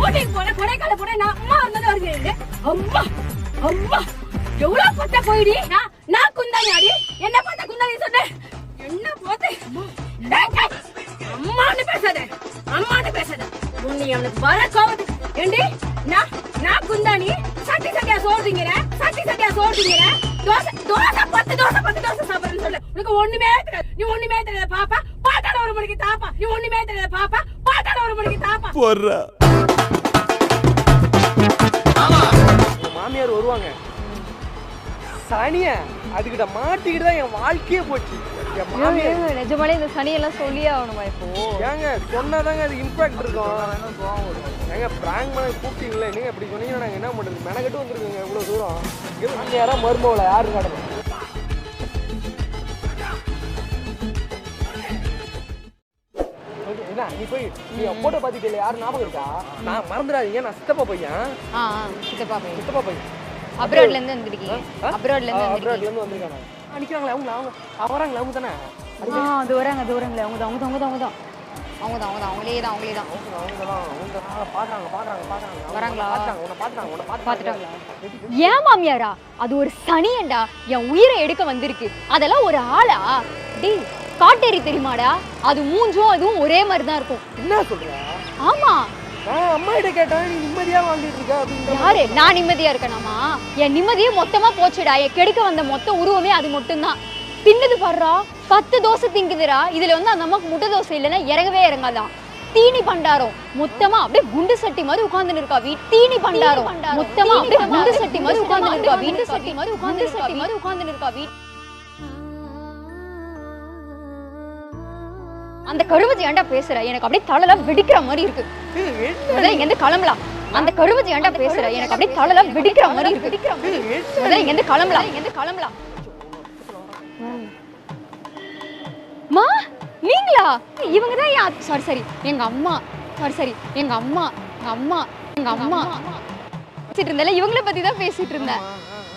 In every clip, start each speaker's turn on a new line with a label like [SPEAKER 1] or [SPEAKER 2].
[SPEAKER 1] ஊட்டிக்கு போன கொடைக்கால போன நான் அம்மா வந்தது வருகிறேன். அம்மா அம்மா எவ்வளவு பத்த போயிடி. நான் குந்தாணி அடி என்ன பார்த்த குந்தாணி சொன்னேன். என்ன போது அம்மான்னு பேசாத அம்மான்னு பேசாத. உன்னை அவனுக்கு வர கோவத்து ஏண்டி நான் குந்தாணி சட்டி சட்டியா சோறுங்க சட்டி சட்டியா சோறுங்க. தோசை தோசை 10 தோசை சாப்பிடுறேன்னு சொல்லு. உனக்கு ஒண்ணுமே தெரியாது. நீ ஒண்ணுமே தெரியாது பாப்பா. பாட்டாட ஒரு மணிக்கு தாப்பா. நீ ஒண்ணுமே தெரியாது பாப்பா. பாட்டாட ஒரு மணிக்கு தாப்பா.
[SPEAKER 2] போறா
[SPEAKER 3] மாமியார் வருவாங்க சனிய அதுக்கிட்ட மாட்டிக்கிட்டு தான் என் வாழ்க்கையே போச்சு.
[SPEAKER 4] நிஜமாலே இந்த சனியெல்லாம் சொல்லியே ஆகணுமா இப்போ?
[SPEAKER 3] ஏங்க சொன்னாதாங்க அது இம்பாக்ட் இருக்கும். ஏங்க பிராங்க் பண்ண கூப்பிட்டீங்களே நீங்க இப்படி சொன்னீங்கன்னா நாங்கள் என்ன பண்ணுறது? மெனக்கட்டு வந்துருக்குங்க இவ்வளோ தூரம். யாரா மருமவளை யாரு நடக்கும்? என்ன நீ போய் நீ போட்டோ பார்த்துட்டு யாரும் ஞாபகம் இருக்கா? நான் மறந்துடாதீங்க, நான் சித்தப்பா பையன்.
[SPEAKER 4] சித்தப்பா பையன்
[SPEAKER 3] அப்ராட்ல
[SPEAKER 4] இருந்து வந்திருக்கீங்க. அப்ராட்ல இருந்து
[SPEAKER 3] வந்திருக்காங்க. நிக்கிறாங்களே அவங்க வராங்களே அவங்க தானே?
[SPEAKER 4] அது வராங்களே அவங்க தான் அவங்களே தான் பாத்துட்டாங்களா? ஏன் மாமியாரா? அது ஒரு சனியண்டா என் உயிரை எடுக்க வந்திருக்கு. அதெல்லாம் ஒரு ஆளா? டேய் காட்டேரி தெரியுமாடா? அது மூஞ்சும் அதுவும் ஒரே மாதிரி தான் இருக்கும்.
[SPEAKER 3] என்ன சொல்ற?
[SPEAKER 4] ஆமா
[SPEAKER 3] அம்மா கிட்ட கேட்டேன், நீ நிம்மதியா வாழ்ந்துட்டு இருக்க அப்படின்னு.
[SPEAKER 4] யாரு? நான் நிம்மதியா இருக்கேனாமா? என் நிம்மதியே மொத்தமா போச்சுடா. என் கெடுக்க வந்த மொத்த உருவமே அது மட்டும்தான். தின்னது பாடுறா 10 தோசை திங்குதுடா. இதுல வந்து அந்த அம்மாக்கு முட்டை தோசை இல்லைன்னா இறங்கவே இறங்காதான். தீனி பண்டாரம் மொத்தமா அப்படியே குண்டு சட்டி மாதிரி உட்கார்ந்து இருக்கா. தீனி பண்டாரம் மொத்தமா அப்படியே குண்டு சட்டி மாதிரி உட்கார்ந்து இருக்கா. உட்கார்ந்து இருக்கா. அந்த கருவதி ஏன்டா பேசுற? எனக்கு அப்படியே தலைலாம் வெடிக்கிற மாதிரி இருக்கு. இங்க இருந்து கிளம்பலாம். அந்த கருவதி ஏன்டா பேசுற? எனக்கு அப்படியே தலைலாம் வெடிக்கிற மாதிரி இருக்கு. இங்க இருந்து கிளம்பலாம். மா நீங்களா? இவங்க தான் சாரி எங்க அம்மா. எங்க அம்மா பேசிட்டு இருந்தேன். இவங்கள பத்தி தான் பேசிட்டு இருந்தேன்.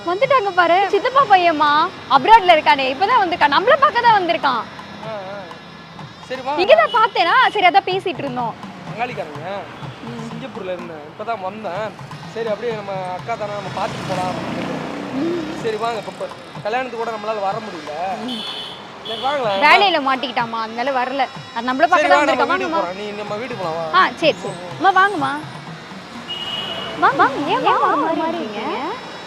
[SPEAKER 4] வந்துட்டாங்க பாரு. சித்தப்பா பையம்மா அப்ராட்ல இருக்கானே, இப்பதான் வந்திருக்கான். நம்மள பார்க்க தான் வந்திருக்கான். இங்கதான் பார்த்தேனா. சரி அதான் பேசிட்டு இருந்தோம்.
[SPEAKER 3] பங்காளிக்காரங்க சிங்கப்பூர்ல இருந்தேன், இப்பதான் வந்தேன். சரி அப்படியே நம்ம அக்கா தானே, நம்ம பார்த்துட்டு போலாம். சரி வாங்க. இப்ப கல்யாணத்துக்கு கூட நம்மளால வர முடியல.
[SPEAKER 4] வேலையில மாட்டிக்கிட்டாமா, அதனால வரல. அது நம்மள பார்க்க தான் வந்திருக்காமா.
[SPEAKER 3] நீ நம்ம வீட்டுக்கு போலாம்.
[SPEAKER 4] சரி அம்மா வாங்கம்மா. ஏன் மாறீங்க?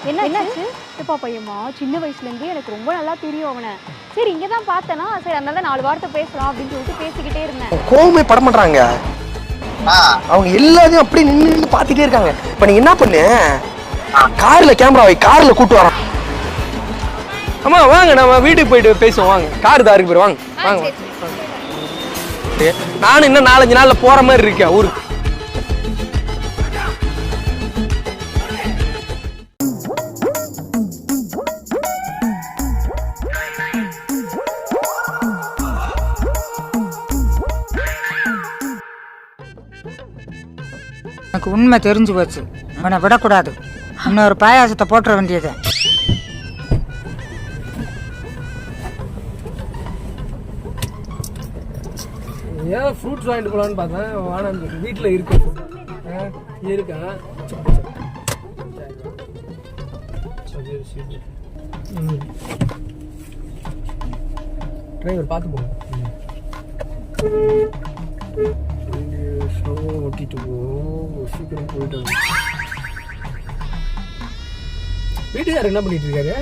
[SPEAKER 4] என்னாச்சு? சித்தப்பா பையம்மா சின்ன வயசுல இருந்து எனக்கு ரொம்ப நல்லா தெரியும் அவனை. சரி இங்கதான் பார்த்தேனா, சரி அதனால 4 வார்த்தை பேசலாம் அப்படின்னு சொல்லிட்டு பேசிக்கிட்டே இருந்தேன்.
[SPEAKER 3] கோவமே பட மாட்டாங்க அவங்க, எல்லாத்தையும் அப்படி நின்று பார்த்துட்டே இருக்காங்க. இப்ப நீ என்ன பண்ணு, கார்ல கேமரா வை, கார்ல கூட்டு வரோம். அம்மா வாங்க, நம்ம வீட்டுக்கு போயிட்டு பேசுவோம். வாங்க, கார் தான் இருக்கு, வாங்க வாங்க. நானும் இன்னும் 4-5 நாள்ல போற மாதிரி இருக்கேன் ஊருக்கு.
[SPEAKER 5] எனக்கு உண்மை தெரிஞ்சு போச்சு. அவனை விடக்கூடாது. இன்னொரு பாயாசத்தை போட்டுற வேண்டியது.
[SPEAKER 3] ஏன் ஃப்ரூட்ஸ் வாங்கிட்டு போகலான்னு பார்த்தேன். வாங்க வீட்டில் இருக்கு இருக்கேன். டிரைவர் பார்த்து போங்க. ஓட்டிட்டு போ, சீக்கிரம் போயிட்டு. வீட்டுக்காரர் என்ன பண்ணிட்டு இருக்காரு?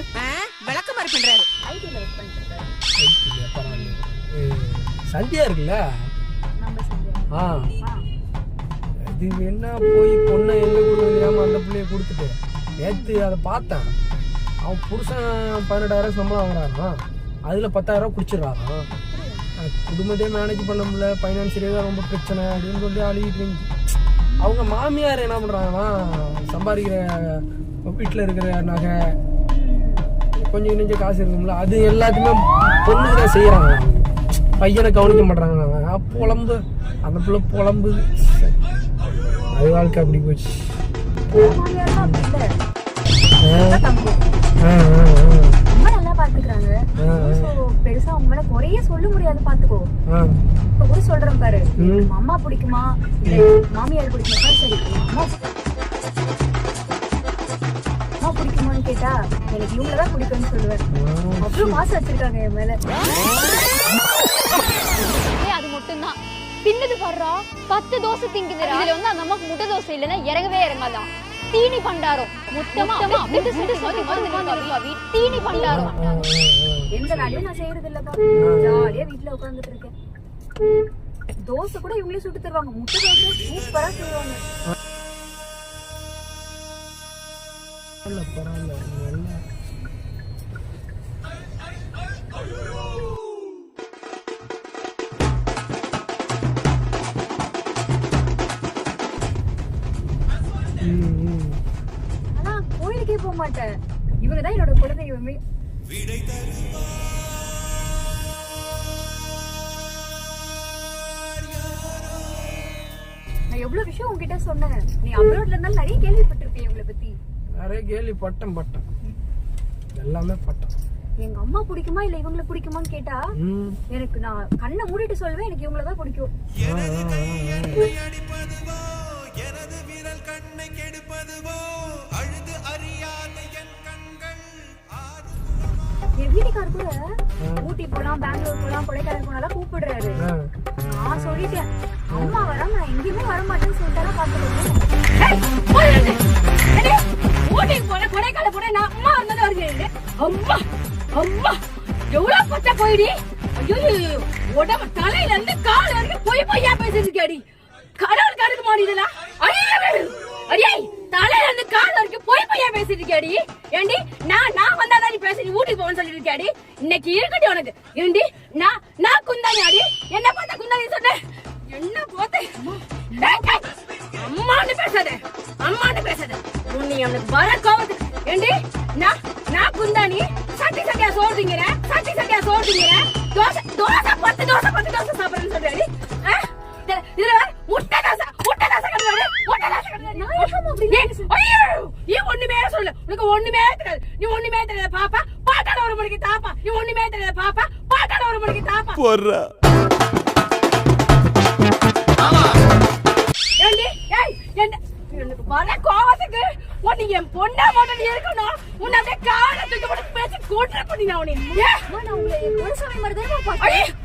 [SPEAKER 1] விளக்கமாறு பண்றாரு.
[SPEAKER 3] சந்தியா இருக்குல்ல, இது என்ன போய் பொண்ணை எங்க கொடுக்க அந்த பிள்ளைய கொடுத்துட்டு நேற்று அதை பார்த்தேன். அவன் புருஷன் 18,000 சம்பளம் வாங்குறாராம், அதுல 10,000 குடிச்சிடறாராம். குடும்பத்தையே மேனேஜ் பண்ண முடியல, ஃபைனான்சியலே தான் ரொம்ப பிரச்சனை அப்படின்னு சொல்லி அழுகிட்டு இருந்துச்சு. அவங்க மாமியார் என்ன பண்றாங்கன்னா, சம்பாதிக்கிற வீட்டில் இருக்கிற நகை கொஞ்சம் கொஞ்சம் காசு இருக்கும்ல, அது எல்லாத்தையுமே பொண்ணுக்கு தான் செய்யறாங்க. பையனை கவனிக்க மாட்டாங்க. புலம்பு அந்த பிள்ளை புலம்பு. அது வாழ்க்கை அப்படி போச்சு.
[SPEAKER 1] நல்லா பாத்துக்க இருக்கிறாங்க. பெருசா அவங்க மேல குறைய சொல்ல முடியாது, பாத்துக்கோ. இப்ப கூட சொல்றேன் பாரு, அம்மா பிடிக்குமா இல்ல மாமியார் பிடிக்குமா? சரி, அம்மா பிடிக்குமான்னு கேட்டா எனக்கு இவங்களதான் பிடிக்கும்னு சொல்லுவேன். அவ்வளவு மாசம் வச்சிருக்காங்க என் மேல.
[SPEAKER 4] அது மட்டும்தான் தின்னது பாடுறா. 10 தோசை திங்குதுடா. இதுல வந்து அந்த அம்மாக்கு முட்டை தோசை இல்லைன்னா இறங்கவே இறங்காதான். தீனி பண்டாரம் மொத்தமா தீனி பண்டாரம்.
[SPEAKER 1] எந்த வேலையும் நான் செய்யறது இல்லப்பா, ஜாலியா வீட்டுல உட்கார்ந்துட்டு இருக்கேன். தோசை கூட இவங்களே சுட்டு தருவாங்க, முட்டை தோசை சூப்பரா செய்வாங்க. ஆனா கோயிலுக்கே போக மாட்டேன், இவங்கதான் என்னோட குலதெய்வமே. நான் எவ்வளவு விஷயம் உங்ககிட்ட சொன்னேன், நீ அப்ரோட்ல இருந்தாலும் நிறைய கேள்விப்பட்டிருப்பேன் இவங்களை பத்தி.
[SPEAKER 3] நிறைய கேள்விப்பட்டேன், எல்லாமே பட்டம்.
[SPEAKER 1] எங்க அம்மா பிடிக்குமா இல்ல இவங்களை பிடிக்குமான்னு கேட்டா எனக்கு நான் கண்ணை மூடிட்டு சொல்லுவேன், எனக்கு இவங்களதான் பிடிக்கும். என் வீட்டுக்காரர் கூட ஊட்டி போலாம், பெங்களூர் போலாம், கொடைக்கானல் போனாலும் கூப்பிடுறாரு. நான் சொல்லிட்டேன், அம்மா வர நான் எங்கேயுமே வர மாட்டேன்னு சொல்லிட்டாரா பாத்துக்கோங்க. ஊட்டிக்கு போன கொடைக்கானல் போன நான் அம்மா வந்தது வருகிறேன். அம்மா அம்மா எவ்வளவு பச்சை போயிடி. ஐயோ உடம்பு தலையில இருந்து கால் வரைக்கும் பொய்யா பேசிட்டு இருக்காடி. கடவுள் கருக்கு மாடிதா. அடியே தலையில இருந்து கால் வரைக்கும் பொய்யா பேசிட்டு இருக்காடி. ஏண்டி நான் வந்தாதான் நீ பேசி ஊட்டிக்கு போவேன்னு சொல்லிட்டு இருக்காடி. இன்னைக்கு இருக்கட்டி உனக்கு. ஏண்டி நான் குந்தாணி அடி. என்ன பார்த்தா குந்தாணி சொன்ன? என்ன போத்த அம்மான்னு பேசாத, அம்மான்னு பேசாத. உன்னை அவனுக்கு வர கோவத்துக்கு. ஏண்டி நான் குந்தாணி சட்டி சட்டியா சோறுங்க, சட்டி சட்டியா சோறுங்க. தோசை 10 தோசை சாப்பிடுறேன்னு சொல்றாடி. இதுல முட்டை தோசை கட்டுறாரு, முட்டை தோசை கட்டுறாரு. நீ ஒண்ணுமே சொல்லு, உனக்கு ஒண்ணுமே தெரியாது. நீ ஒண்ணுமே தெரியாது பாப்பா, பாட்டாட ஒரு மணிக்கு தாப்பா. நீ ஒண்ணுமே தெரியாது பாப்பா, பாட்டாட ஒரு மணிக்கு தாப்பா. போறா ஏண்டி எனக்கு வர கோவத்துக்கு உன்னை என் பொண்ணா மட்டும் இருக்கணும். உன்னை அப்படியே காலை தூக்கி போட்டு பேசி கூட்டுற பண்ணி நான் உன்னை நான் உங்களை என் பொருசாமி மாதிரி தான் பார்த்தேன்.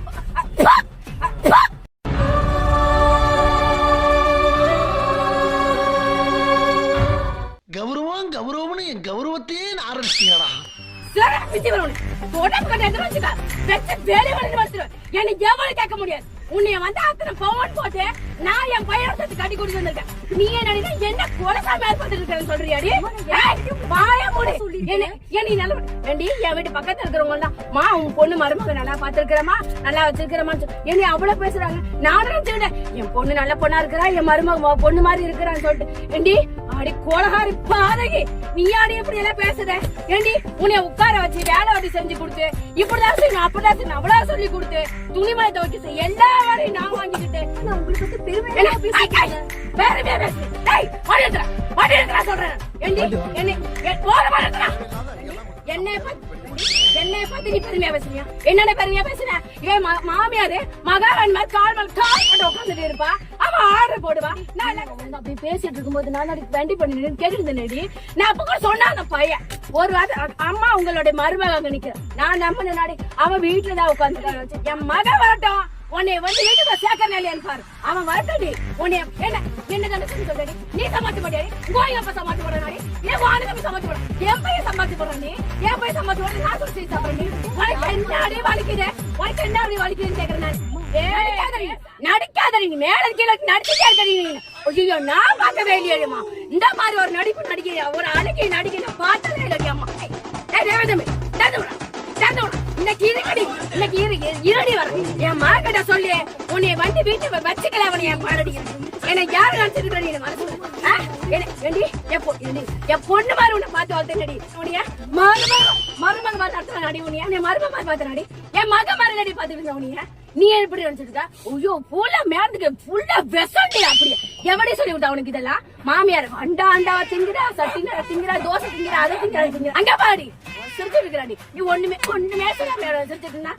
[SPEAKER 2] கௌரவம்னு என் கௌரவத்தையே ஆரம்பிச்சீங்களா?
[SPEAKER 1] சரி பிச்சி வரணும். உடம்பு கட்ட எடுத்து வச்சுக்க, வெச்சு வேலை வளர்ந்து வந்துடுவேன். என்னை எவ்வளவு கேட்க முடியாது. உன்னை வந்து அத்தனை பவுன் போட்டு நான் என் பையனை கட்டி கொடுத்து வந்திருக்கேன். நீ என்ன கொலசாமி பார்த்துட்டு இருக்கேன்னு சொல்றியாடி? வாய மூடு. என்ன நல்ல ஏண்டி என் வீட்டு பக்கத்துல இருக்கிறவங்க எல்லாம் மா உன் பொண்ணு மருமக நல்லா பாத்துருக்கிறமா, நல்லா வச்சிருக்கிறமா என்னை அவ்வளவு பேசுறாங்க. நானும் நினைச்சுக்கிட்டேன் என் பொண்ணு நல்ல பொண்ணா இருக்கிறா, என் மருமக பொண்ணு மாதிரி இருக்கிறான்னு சொல்லிட்டு. ஏண்டி அடி கோலகாரி பாதகி, நீ ஆடி எப்படி எல்லாம் பேசுற? ஏண்டி உன்னை உட்கார வச்சு வேலை வாட்டி செஞ்சு கொடுத்து, இப்படிதான் செய்யணும் அப்படிதான் செய்யணும் அவ்வளவு சொல்லி கொடுத்து, துணிமலை துவைக்க எல்லா வேலையும் நான் வாங்கிக்கிட்டு நான் உங்களுக்கு வந்து பெருமையா பேசுறேன். பெருமையா பேசுறேன். சொல்றேன் என்னை பார்த்து நீ பெருமையா பேசுறியா? என்னென்ன பெருமையா பேசுற? இவன் மாமியாரு மகாராணி மாதிரி கால் போட்டு உட்காந்துட்டு இருப்பா. அவன் ஆர்டர் போடுவா. நான் அப்படி பேசிட்டு இருக்கும்போது நான் வண்டி பண்ணி கேட்டுருந்தேன். நான் அப்ப கூட சொன்னா அந்த பையன் ஒரு வாரம் அம்மா உங்களுடைய மருமக அங்க நிக்க நான் நம்பின நாடி அவன் வீட்டுலதான் உட்காந்து என் மகன் வரட்டும் உன்னை வந்து வீட்டுல சேர்க்க நிலையான்னு பாரு. அவன் வரட்டடி உன்னை என்ன தானே சொல்றடி. நீ சமாளிக்க மாட்டியாடி, கோயில அப்ப சமாளிக்க போறாடி, ஏன் வானகமே சமாளிக்க போற, என் பையன் சமாளிக்க போற, நீ என் பையன் சமாளிக்க போற. நான் சொல்லி சாப்பிடுறேன். நீ உனக்கு என்ன அடி வலிக்குது, உனக்கு என்ன அப்படி வலிக்குதுன்னு கேக்குறேன் நான். நடிக்காதடி, நீ மேல கீழே நடிச்சுட்டே இருக்கடி. ஐயோ நான் பார்க்கவே இல்லையம்மா இந்த மாதிரி ஒரு நடிப்பு நடிக்க ஒரு அழகை நடிக்க நான் பார்த்ததே இல்லடி அம்மா. இன்னைக்கு இருடி வர என் மார்க்கெட்ட சொல்லி உன்னை வண்டி வீட்டு வச்சுக்கல அவனை என் பாடடி. என்னை யாரு நினைச்சிருக்கடி மனசு? என் பொண்ணு மாதிரி உன்னை பார்த்து வளர்த்தேன். உன்னைய மருமக மாதிரி நடத்துற அடி உனியா நீ மருமக மாதிரி பார்த்த அடி என் மக மாதிரி அடி பார்த்துட்டு இருந்த உனியா நீ எப்படி நினைச்சிருக்க ஐயோ ஃபுல்லா மேறதுக்கு ஃபுல்லா வெசண்டி அப்படியே எவடி சொல்லி விட்டா உனக்கு இதெல்லாம் மாமியார் அண்டாவா திங்குறா சட்டினா திங்குறா தோசை திங்குறா அதை திங்குறா அங்க பாடி சிரிச்சு இருக்கிறாடி நீ ஒண்ணுமே சொல்லாம சிரிச்சுட்டுனா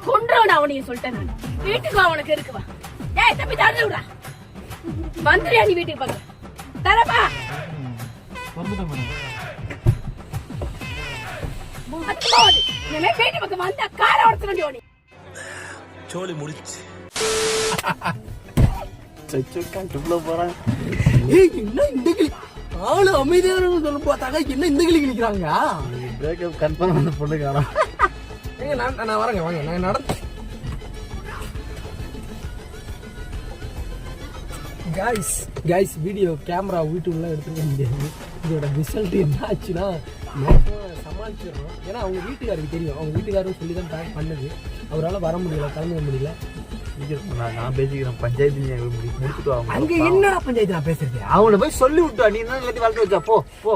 [SPEAKER 1] கொண்டுருவா அவனையும் சொல்லிட்டேன் நான் வீட்டுக்கு அவனுக்கு இருக்குவா ஏய் தம்பி தரது விடா வந்துறியா நீ வீட்டுக்கு பாக்க தரப்பா இனிமே வீட்டு பக்கம் வந்தா காரை உடச்சு ஓடி
[SPEAKER 2] சோலி முடிச்சு
[SPEAKER 3] என்ன இந்த கிளி ஆளு அமைதியான சொல்ல பார்த்தாங்க என்ன இந்த கிளி கிளிக்கிறாங்க
[SPEAKER 2] பிரேக்கப் கன்ஃபார்ம் அந்த பொண்ணுக்காரா
[SPEAKER 3] ஏங்க நான் வரேங்க வாங்க நான் நடந்து கைஸ் வீடியோ கேமரா வீட்டுக்குள்ள எடுத்துக்க முடியாது இதோட ரிசல்ட் என்ன ஆச்சுன்னா சமாளிச்சிடணும் ஏன்னா அவங்க வீட்டுக்காருக்கு தெரியும் அவங்க வீட்டுக்காரும் சொல்லி தான் பேக் பண்ணுது அவரால் வர முடியல கலந்துக்க முடியல
[SPEAKER 2] நான் பேசிக்கிறேன் பஞ்சாயத்து முடிச்சுட்டு வாங்க
[SPEAKER 3] அங்க என்னடா பஞ்சாயத்து நான் பேசுறது
[SPEAKER 2] அவனை போய் சொல்லி விட்டா நீ என்ன எல்லாத்தையும் வளர்த்து வச்சா போ